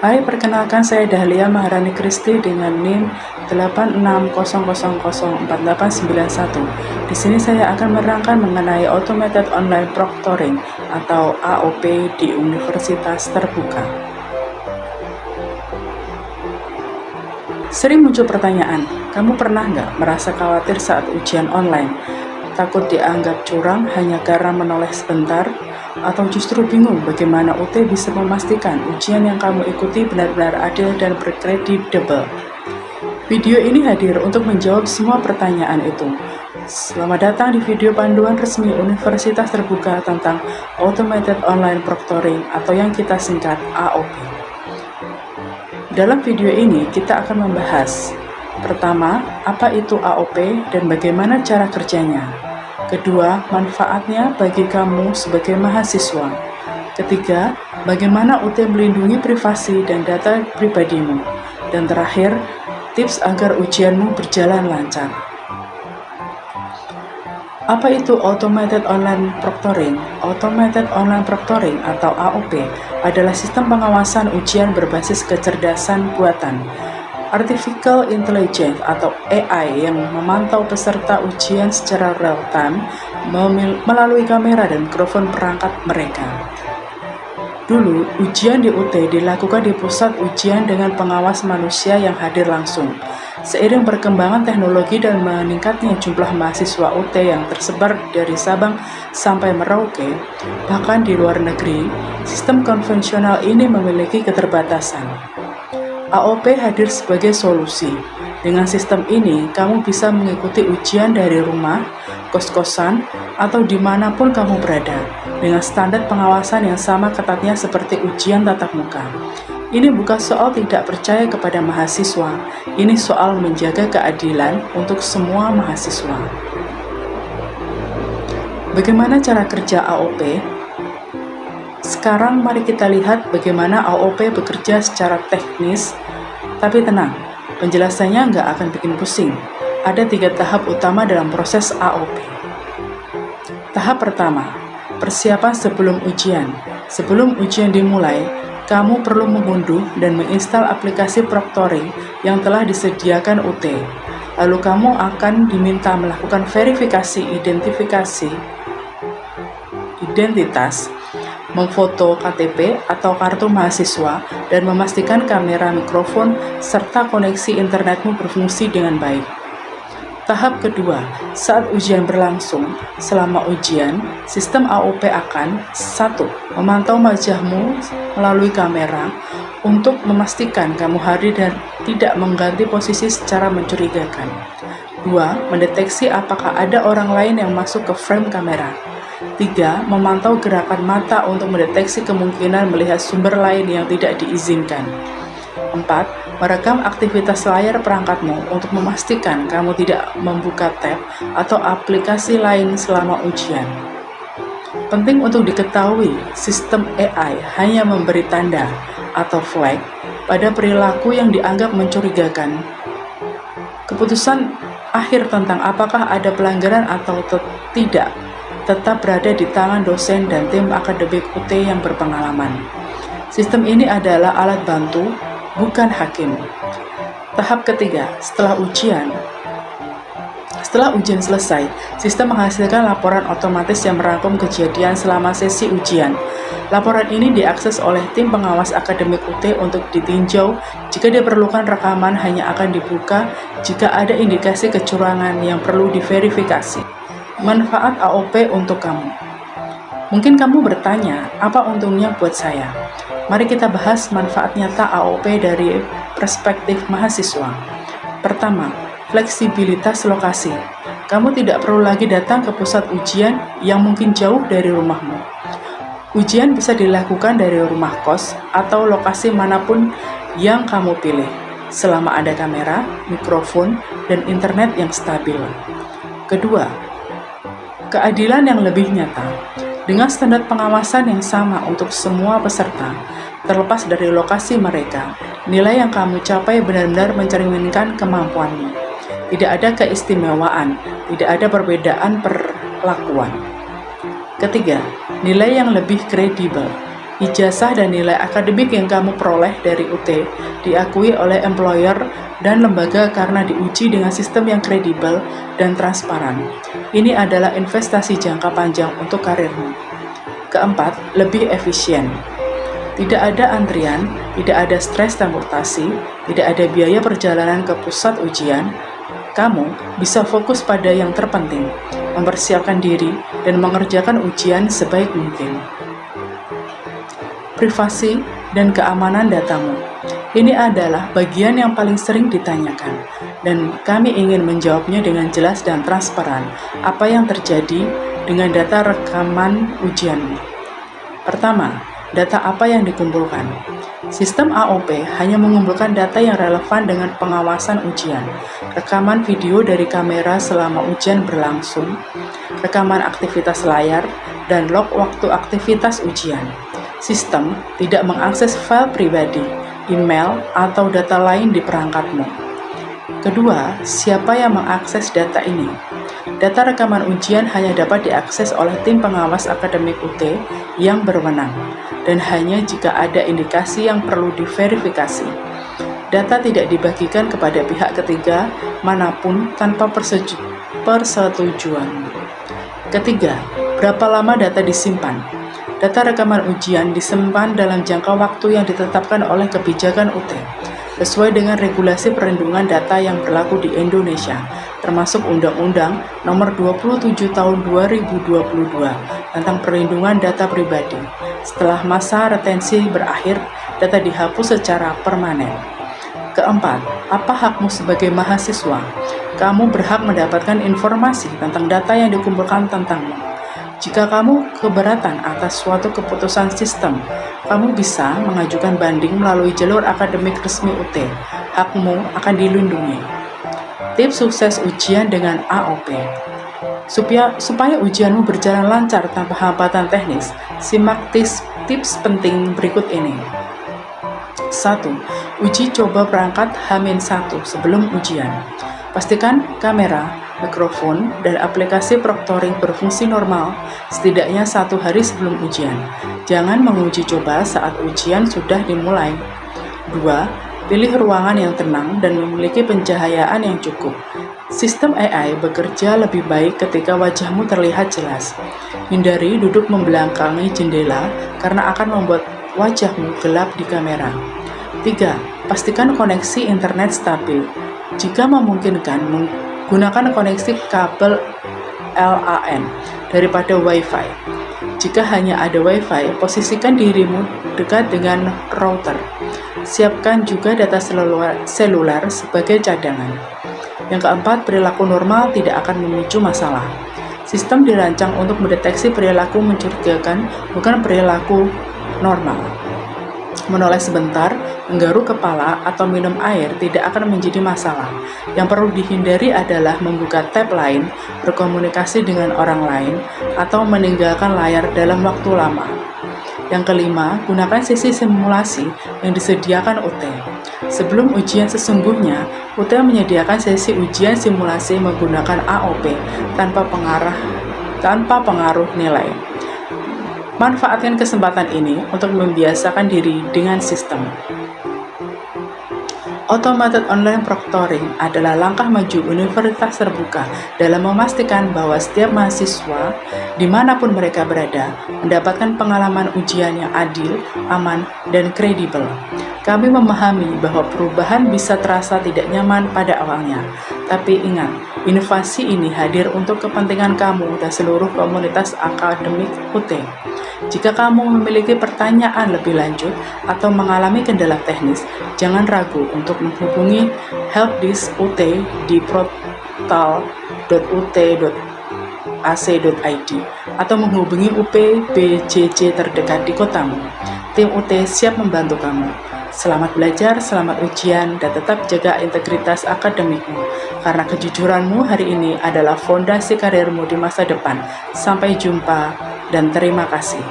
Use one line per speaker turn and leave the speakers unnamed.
Hai, perkenalkan saya Dahlia Maharani Kristi dengan NIM 8600048891. Di sini saya akan menerangkan mengenai Automated Online Proctoring atau AOP di Universitas Terbuka. Sering muncul pertanyaan, kamu pernah nggak merasa khawatir saat ujian online? Takut dianggap curang hanya karena menoleh sebentar? Atau justru bingung bagaimana UT bisa memastikan ujian yang kamu ikuti benar-benar adil dan berkredibel? Video ini hadir untuk menjawab semua pertanyaan itu. Selamat datang di video panduan resmi Universitas Terbuka tentang Automated Online Proctoring atau yang kita singkat AOP. Dalam video ini kita akan membahas: pertama, apa itu AOP dan bagaimana cara kerjanya? Kedua, manfaatnya bagi kamu sebagai mahasiswa. Ketiga, bagaimana UT melindungi privasi dan data pribadimu. Dan terakhir, tips agar ujianmu berjalan lancar. Apa itu Automated Online Proctoring? Automated Online Proctoring atau AOP adalah sistem pengawasan ujian berbasis kecerdasan buatan, Artificial Intelligence atau AI, yang memantau peserta ujian secara real-time melalui kamera dan mikrofon perangkat mereka. Dulu, ujian di UT dilakukan di pusat ujian dengan pengawas manusia yang hadir langsung. Seiring perkembangan teknologi dan meningkatnya jumlah mahasiswa UT yang tersebar dari Sabang sampai Merauke, bahkan di luar negeri, sistem konvensional ini memiliki keterbatasan. AOP hadir sebagai solusi. Dengan sistem ini, kamu bisa mengikuti ujian dari rumah, kos-kosan, atau dimanapun kamu berada, dengan standar pengawasan yang sama ketatnya seperti ujian tatap muka. Ini bukan soal tidak percaya kepada mahasiswa, ini soal menjaga keadilan untuk semua mahasiswa. Bagaimana cara kerja AOP? Sekarang mari kita lihat bagaimana AOP bekerja secara teknis. Tapi tenang, penjelasannya nggak akan bikin pusing. Ada 3 tahap utama dalam proses AOP. Tahap pertama, persiapan sebelum ujian. Sebelum ujian dimulai, kamu perlu mengunduh dan menginstal aplikasi proctoring yang telah disediakan UT. Lalu kamu akan diminta melakukan verifikasi identitas, memfoto KTP atau kartu mahasiswa, dan memastikan kamera, mikrofon, serta koneksi internetmu berfungsi dengan baik. Tahap kedua, saat ujian berlangsung. Selama ujian, sistem AOP akan 1. Memantau wajahmu melalui kamera untuk memastikan kamu hadir dan tidak mengganti posisi secara mencurigakan. 2. Mendeteksi apakah ada orang lain yang masuk ke frame kamera. 3. Memantau gerakan mata untuk mendeteksi kemungkinan melihat sumber lain yang tidak diizinkan. 4. Merekam aktivitas layar perangkatmu untuk memastikan kamu tidak membuka tab atau aplikasi lain selama ujian. Penting untuk diketahui, sistem AI hanya memberi tanda atau flag pada perilaku yang dianggap mencurigakan. Keputusan akhir tentang apakah ada pelanggaran atau tidak tetap berada di tangan dosen dan tim akademik UT yang berpengalaman. Sistem ini adalah alat bantu, bukan hakim. Tahap ketiga, setelah ujian selesai, sistem menghasilkan laporan otomatis yang merangkum kejadian selama sesi ujian. Laporan ini diakses oleh tim pengawas akademik UT untuk ditinjau. Jika diperlukan, rekaman hanya akan dibuka jika ada indikasi kecurangan yang perlu diverifikasi. Manfaat AOP untuk kamu. Mungkin kamu bertanya, apa untungnya buat saya? Mari kita bahas manfaat nyata AOP dari perspektif mahasiswa. Pertama, fleksibilitas lokasi. Kamu tidak perlu lagi datang ke pusat ujian yang mungkin jauh dari rumahmu. Ujian bisa dilakukan dari rumah kos atau lokasi manapun yang kamu pilih, selama ada kamera, mikrofon, dan internet yang stabil. Kedua, keadilan yang lebih nyata. Dengan standar pengawasan yang sama untuk semua peserta, terlepas dari lokasi mereka, nilai yang kamu capai benar-benar mencerminkan kemampuanmu. Tidak ada keistimewaan, tidak ada perbedaan perlakuan. Ketiga, nilai yang lebih kredibel. Ijazah dan nilai akademik yang kamu peroleh dari UT diakui oleh employer dan lembaga karena diuji dengan sistem yang kredibel dan transparan. Ini adalah investasi jangka panjang untuk karirmu. Keempat, lebih efisien. Tidak ada antrian, tidak ada stres transportasi, tidak ada biaya perjalanan ke pusat ujian. Kamu bisa fokus pada yang terpenting, mempersiapkan diri dan mengerjakan ujian sebaik mungkin. Privasi dan keamanan datamu. Ini adalah bagian yang paling sering ditanyakan, dan kami ingin menjawabnya dengan jelas dan transparan apa yang terjadi dengan data rekaman ujianmu. Pertama, data apa yang dikumpulkan? Sistem AOP hanya mengumpulkan data yang relevan dengan pengawasan ujian, rekaman video dari kamera selama ujian berlangsung, rekaman aktivitas layar, dan log waktu aktivitas ujian. Sistem tidak mengakses file pribadi, email, atau data lain di perangkatmu. Kedua, siapa yang mengakses data ini? Data rekaman ujian hanya dapat diakses oleh tim pengawas akademik UT yang berwenang, dan hanya jika ada indikasi yang perlu diverifikasi. Data tidak dibagikan kepada pihak ketiga manapun tanpa persetujuan. Ketiga, berapa lama data disimpan? Data rekaman ujian disimpan dalam jangka waktu yang ditetapkan oleh kebijakan UT, sesuai dengan regulasi perlindungan data yang berlaku di Indonesia, termasuk Undang-Undang Nomor 27 Tahun 2022 tentang perlindungan data pribadi. Setelah masa retensi berakhir, data dihapus secara permanen. Keempat, apa hakmu sebagai mahasiswa? Kamu berhak mendapatkan informasi tentang data yang dikumpulkan tentangmu. Jika kamu keberatan atas suatu keputusan sistem, kamu bisa mengajukan banding melalui jalur akademik resmi UT. Hakmu akan dilindungi. Tips sukses ujian dengan AOP. Supaya ujianmu berjalan lancar tanpa hambatan teknis, simak tips penting berikut ini. 1. Uji coba perangkat H-1 sebelum ujian. Pastikan kamera, mikrofon, dan aplikasi proctoring berfungsi normal setidaknya 1 hari sebelum ujian. Jangan menguji coba saat ujian sudah dimulai. 2. Pilih ruangan yang tenang dan memiliki pencahayaan yang cukup. Sistem AI bekerja lebih baik ketika wajahmu terlihat jelas. Hindari duduk membelakangi jendela karena akan membuat wajahmu gelap di kamera. 3. Pastikan koneksi internet stabil. Jika memungkinkan, gunakan koneksi kabel LAN daripada Wi-Fi. Jika hanya ada Wi-Fi, posisikan dirimu dekat dengan router. Siapkan juga data seluler sebagai cadangan. Yang keempat, perilaku normal tidak akan memicu masalah. Sistem dirancang untuk mendeteksi perilaku mencurigakan, bukan perilaku normal. Menoleh sebentar, menggaruk kepala, atau minum air tidak akan menjadi masalah. Yang perlu dihindari adalah membuka tab lain, berkomunikasi dengan orang lain, atau meninggalkan layar dalam waktu lama. Yang kelima, gunakan sesi simulasi yang disediakan UT. Sebelum ujian sesungguhnya, UT menyediakan sesi ujian simulasi menggunakan AOP tanpa pengaruh nilai. Manfaatkan kesempatan ini untuk membiasakan diri dengan sistem. Automated Online Proctoring adalah langkah maju universitas terbuka dalam memastikan bahwa setiap mahasiswa, dimanapun mereka berada, mendapatkan pengalaman ujian yang adil, aman, dan kredibel. Kami memahami bahwa perubahan bisa terasa tidak nyaman pada awalnya, tapi ingat, inovasi ini hadir untuk kepentingan kamu dan seluruh komunitas akademik UT. Jika kamu memiliki pertanyaan lebih lanjut atau mengalami kendala teknis, jangan ragu untuk menghubungi helpdesk UT di portal.ut.ac.id atau menghubungi UPBJJ terdekat di kotamu. Tim UT siap membantu kamu. Selamat belajar, selamat ujian, dan tetap jaga integritas akademikmu, karena kejujuranmu hari ini adalah fondasi karirmu di masa depan. Sampai jumpa dan terima kasih.